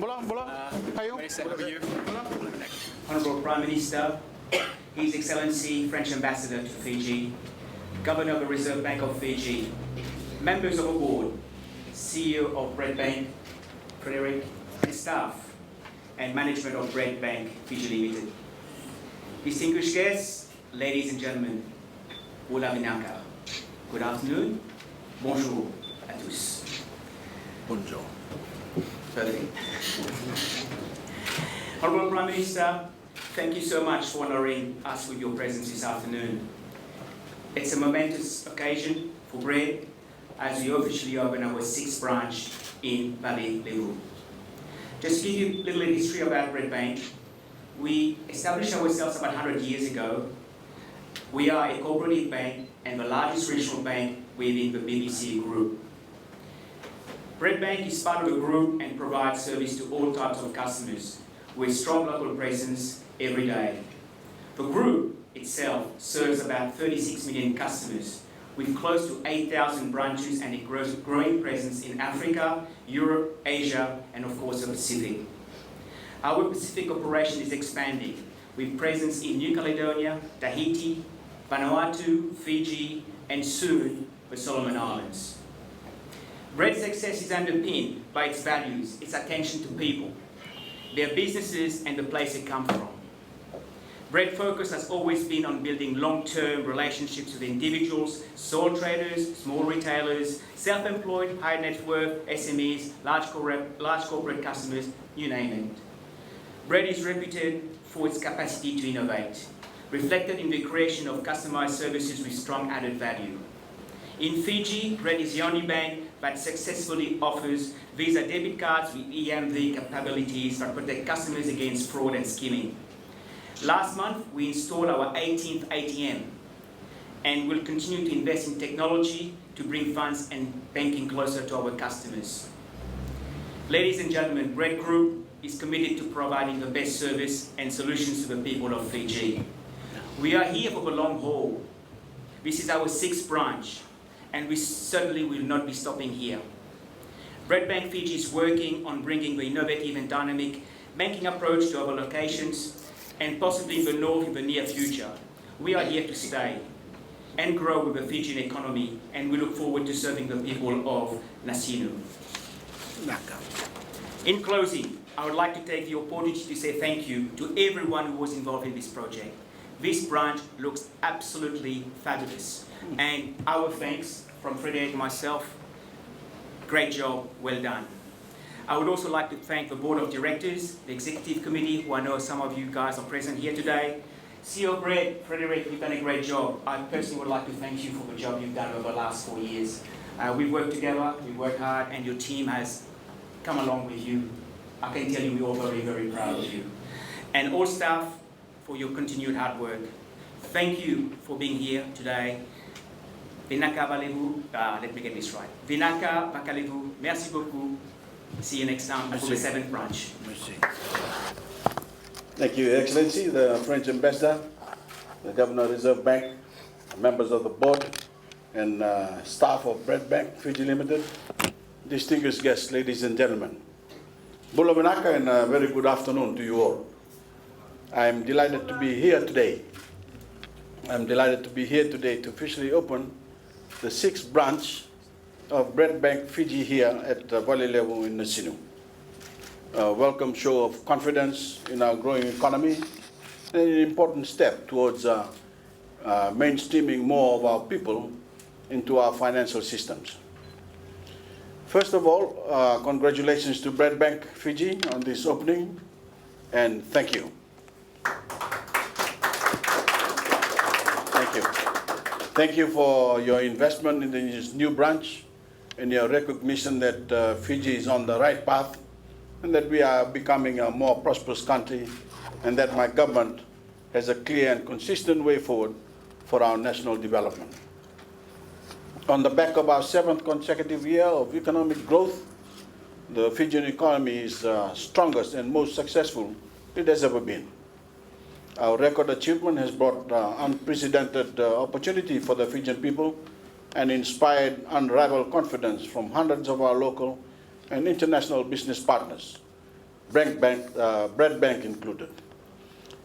Minister, how are you? Honourable Prime Minister, His Excellency French Ambassador to Fiji, Governor of the Reserve Bank of Fiji, members of the board, CEO of BRED Bank, Frederick, and staff and management of BRED Bank Fiji Limited. Distinguished guests, ladies and gentlemen, Wula Vinaka. Good afternoon, bonjour à tous. Bonjour. Perfect. Honourable Prime Minister, thank you so much for honouring us with your presence this afternoon. It's a momentous occasion for BRED as we officially open our 6th branch in Valelevu. Just to give you a little history about BRED Bank, we established ourselves about 100 years ago. We are a cooperative bank and the largest regional bank within the BBC group. BRED Bank is part of a group and provides service to all types of customers with strong local presence every day. The group itself serves about 36 million customers with close to 8,000 branches and a growing presence in Africa, Europe, Asia, and of course the Pacific. Our Pacific operation is expanding with presence in New Caledonia, Tahiti, Vanuatu, Fiji, and soon the Solomon Islands. BRED's success is underpinned by its values, its attention to people, their businesses, and the place they come from. BRED focus has always been on building long-term relationships with individuals, sole traders, small retailers, self-employed, high net worth, SMEs, large corporate customers, you name it. BRED is reputed for its capacity to innovate, reflected in the creation of customized services with strong added value. In Fiji, BRED is the only bank that successfully offers Visa debit cards with EMV capabilities that protect customers against fraud and skimming. Last month, we installed our 18th ATM and will continue to invest in technology to bring funds and banking closer to our customers. Ladies and gentlemen, BRED Group is committed to providing the best service and solutions to the people of Fiji. We are here for the long haul. This is our 6th branch, and we certainly will not be stopping here. BRED Bank Fiji is working on bringing the innovative and dynamic banking approach to our locations and possibly in the north in the near future. We are here to stay and grow with the Fijian economy, and we look forward to serving the people of Nasinu. In closing, I would like to take the opportunity to say thank you to everyone who was involved in this project. This branch looks absolutely fabulous. And our thanks from Frederick and myself. Great job, well done. I would also like to thank the Board of Directors, the Executive Committee, who I know some of you guys are present here today. CEO BRED, Frederick, you've done a great job. I personally would like to thank you for the job you've done over the last 4 years. We've worked together, we've worked hard, and your team has come along with you. I can tell you we're all very, very proud of you. And all staff for your continued hard work. Thank you for being here today. Vinaka Valelevu, let me get this right. Vinaka Valelevu, merci beaucoup. See you next time for the 7th branch. Merci. Thank you, Your Excellency, the French Ambassador, the Governor of the Reserve Bank, members of the board, and staff of BRED Bank Fiji Limited, distinguished guests, ladies and gentlemen. Bula Vinaka, and a very good afternoon to you all. I'm delighted to be here today. I'm delighted to be here today to officially open the 6th branch of BRED Bank Fiji here at Valelevu in Nasinu. A welcome show of confidence in our growing economy and an important step towards mainstreaming more of our people into our financial systems. First of all, congratulations to BRED Bank Fiji on this opening, and thank you. Thank you. Thank you for your investment in this new branch and your recognition that Fiji is on the right path and that we are becoming a more prosperous country, and that my government has a clear and consistent way forward for our national development. On the back of our 7th consecutive year of economic growth, the Fijian economy is strongest and most successful it has ever been. Our record achievement has brought unprecedented opportunity for the Fijian people and inspired unrivaled confidence from hundreds of our local and international business partners. BRED Bank included.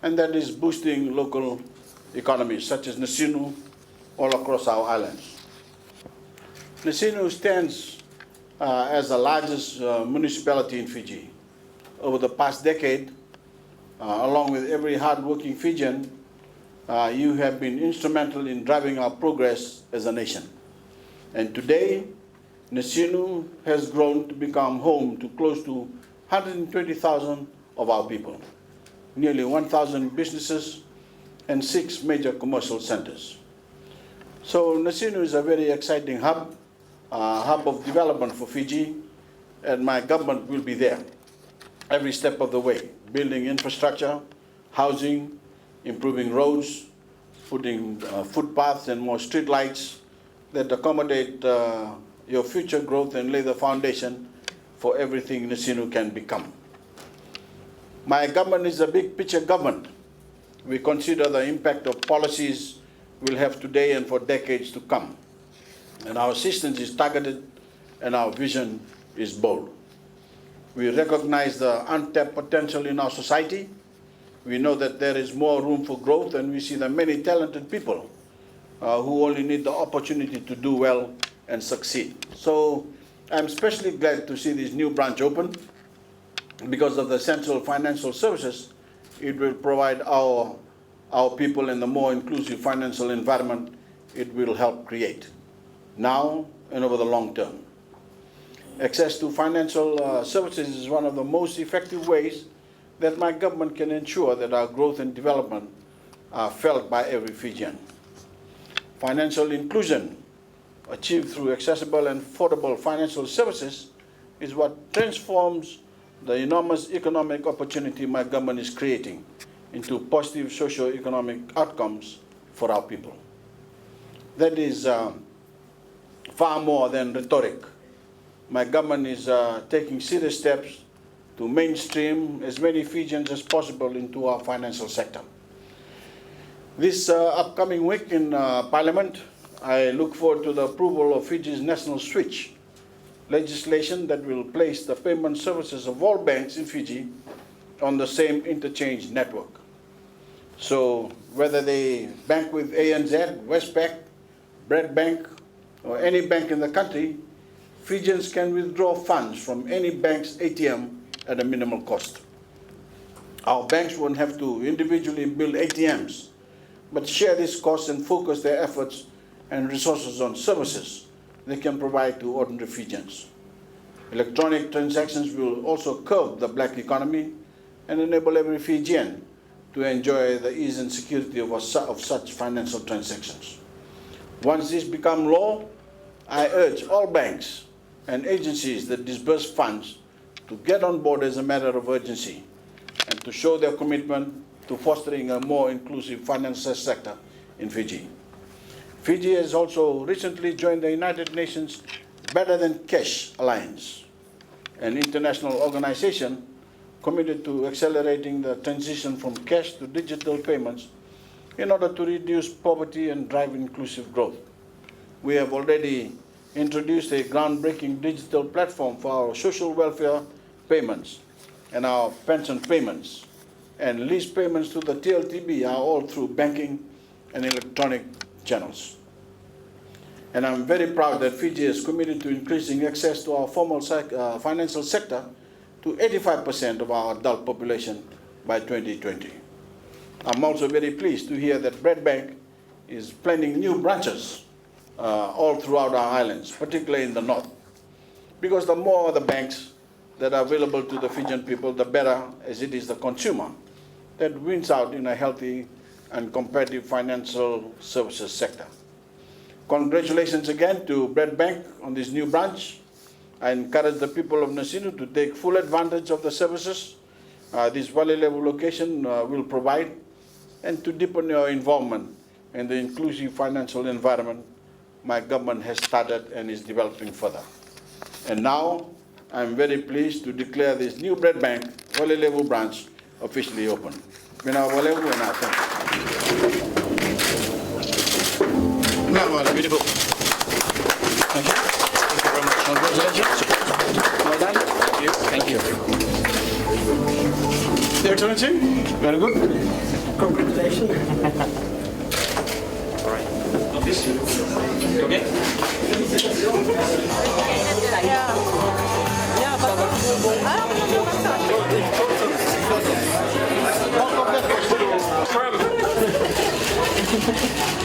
And that is boosting local economies such as Nasinu all across our islands. Nasinu stands as the largest municipality in Fiji. Over the past decade, along with every hard-working Fijian, you have been instrumental in driving our progress as a nation. And today, Nasinu has grown to become home to close to 120,000 of our people, nearly 1,000 businesses, and 6 major commercial centers. So Nasinu is a very exciting hub of development for Fiji, and my government will be there every step of the way, building infrastructure, housing, improving roads, putting footpaths and more street lights that accommodate your future growth and lay the foundation for everything Nasinu can become. My government is a big picture government. We consider the impact of policies we'll have today and for decades to come. And our assistance is targeted and our vision is bold. We recognize the untapped potential in our society. We know that there is more room for growth, and we see the many talented people who only need the opportunity to do well and succeed. So I'm especially glad to see this new branch open. Because of the essential financial services, it will provide our people in the more inclusive financial environment it will help create, now and over the long term. Access to financial services is one of the most effective ways that my government can ensure that our growth and development are felt by every Fijian. Financial inclusion achieved through accessible and affordable financial services is what transforms the enormous economic opportunity my government is creating into positive socio-economic outcomes for our people. That is far more than rhetoric. My government is taking serious steps to mainstream as many Fijians as possible into our financial sector. This upcoming week in Parliament, I look forward to the approval of Fiji's National Switch legislation that will place the payment services of all banks in Fiji on the same interchange network. So whether they bank with ANZ, Westpac, BRED Bank, or any bank in the country, Fijians can withdraw funds from any bank's ATM at a minimal cost. Our banks won't have to individually build ATMs, but share this cost and focus their efforts and resources on services they can provide to ordinary Fijians. Electronic transactions will also curb the black economy and enable every Fijian to enjoy the ease and security of such financial transactions. Once this becomes law, I urge all banks and agencies that disburse funds to get on board as a matter of urgency and to show their commitment to fostering a more inclusive financial sector in Fiji. Fiji has also recently joined the United Nations Better Than Cash Alliance, an international organization committed to accelerating the transition from cash to digital payments in order to reduce poverty and drive inclusive growth. We have already introduced a groundbreaking digital platform for our social welfare payments and our pension payments, and lease payments to the TLTB are all through banking and electronic channels. And I'm very proud that Fiji is committed to increasing access to our formal financial sector to 85% of our adult population by 2020. I'm also very pleased to hear that BRED Bank is planning new branches all throughout our islands, particularly in the north. Because the more the banks that are available to the Fijian people, the better, as it is the consumer that wins out in a healthy and competitive financial services sector. Congratulations again to BRED Bank on this new branch. I encourage the people of Nasinu to take full advantage of the services this Valelevu location will provide, and to deepen your involvement in the inclusive financial environment my government has started and is developing further. And now, I'm very pleased to declare this new BRED Bank Valelevu branch officially open. Mina Valelevu, and I thank you. Beautiful. Thank you. Thank you very much. Congratulations. Well done. Thank you. Thank you. Very good. Congratulations. All right. Okay? Yeah.